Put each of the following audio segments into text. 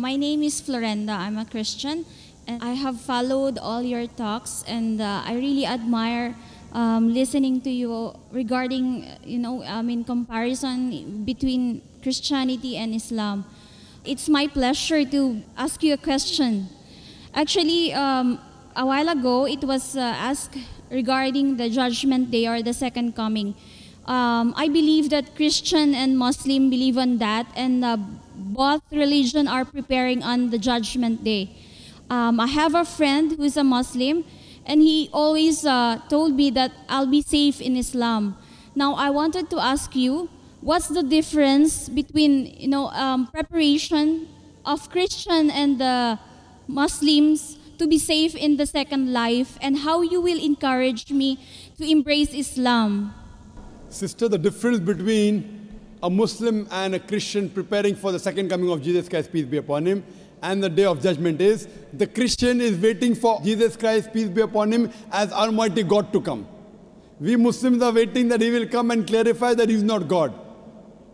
My name is Florenda. I'm a Christian, and I have followed all your talks, and I really admire listening to you regarding, in comparison between Christianity and Islam. It's my pleasure to ask you a question. Actually, a while ago, it was asked regarding the Judgment Day or the Second Coming. I believe that Christian and Muslim believe on that, and both religion are preparing on the Judgment Day. I have a friend who is a Muslim, and he always told me that I'll be safe in Islam. Now, I wanted to ask you, what's the difference between preparation of Christian and the Muslims to be safe in the second life, and how you will encourage me to embrace Islam? Sister, the difference between a Muslim and a Christian preparing for the second coming of Jesus Christ, peace be upon him, and the day of judgment is, the Christian is waiting for Jesus Christ, peace be upon him, as Almighty God to come. We Muslims are waiting that he will come and clarify that he is not God.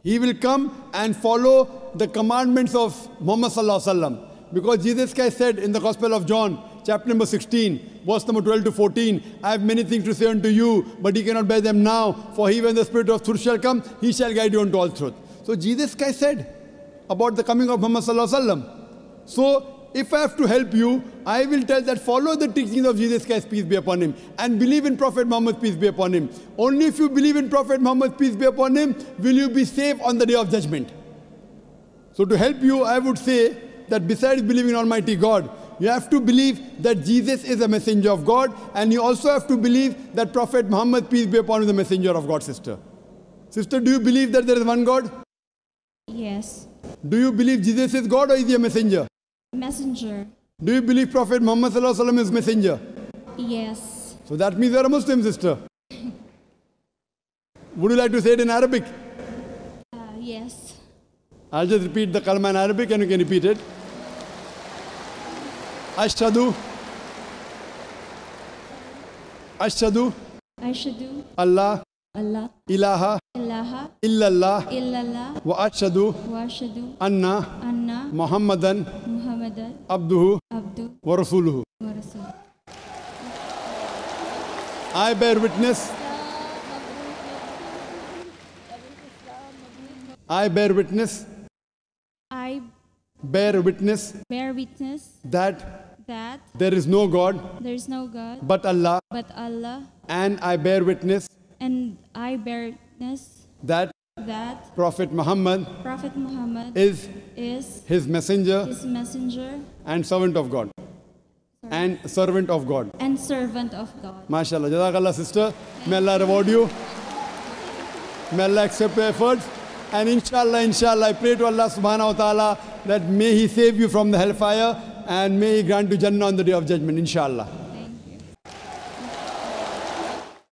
He will come and follow the commandments of Muhammad sallallahu alaihi wasallam. Because Jesus Christ said in the Gospel of John, chapter number 16, verse number 12 to 14, I have many things to say unto you, but ye cannot bear them now, for he, when the Spirit of truth shall come, he shall guide you unto all truth. So Jesus Christ said about the coming of Muhammad sallallahu alaihi wasallam. So if I have to help you, I will tell that follow the teachings of Jesus Christ, peace be upon him, and believe in Prophet Muhammad, peace be upon him. Only if you believe in Prophet Muhammad, peace be upon him, will you be safe on the day of judgment. So to help you, I would say that besides believing in Almighty God, you have to believe that Jesus is a messenger of God, and you also have to believe that Prophet Muhammad, peace be upon him, is the messenger of God, sister. Sister, do you believe that there is one God? Yes. Do you believe Jesus is God, or is he a messenger? Messenger. Do you believe Prophet Muhammad sallallahu alaihi wasallam is messenger? Yes. So that means you are a Muslim, sister. Would you like to say it in Arabic? Yes. I'll just repeat the kalma in Arabic and you can repeat it. Ashhadu. Ashhadu. Ashhadu. Allah. Allah. Ilaha. Ilaha. Illallah. Illallah. Wa ashhadu. Wa ashhadu. Anna. Anna. Muhammadan. Muhammadan. Abduhu. Abdu. Wa rasuluhu. Wa rasul. I bear witness. I bear witness. I Bear witness. bear witness That that there is no God there is no God but Allah, but Allah, and I bear witness and I bear witness that that Prophet Muhammad Prophet Muhammad is is his messenger his messenger and servant of God. And servant of God. and servant of God. MashaAllah. Jazakallah, sister. May Allah reward you. May Allah accept your efforts. And inshallah, I pray to Allah subhanahu wa ta'ala that may he save you from the hellfire and may he grant you Jannah on the day of judgment, inshallah.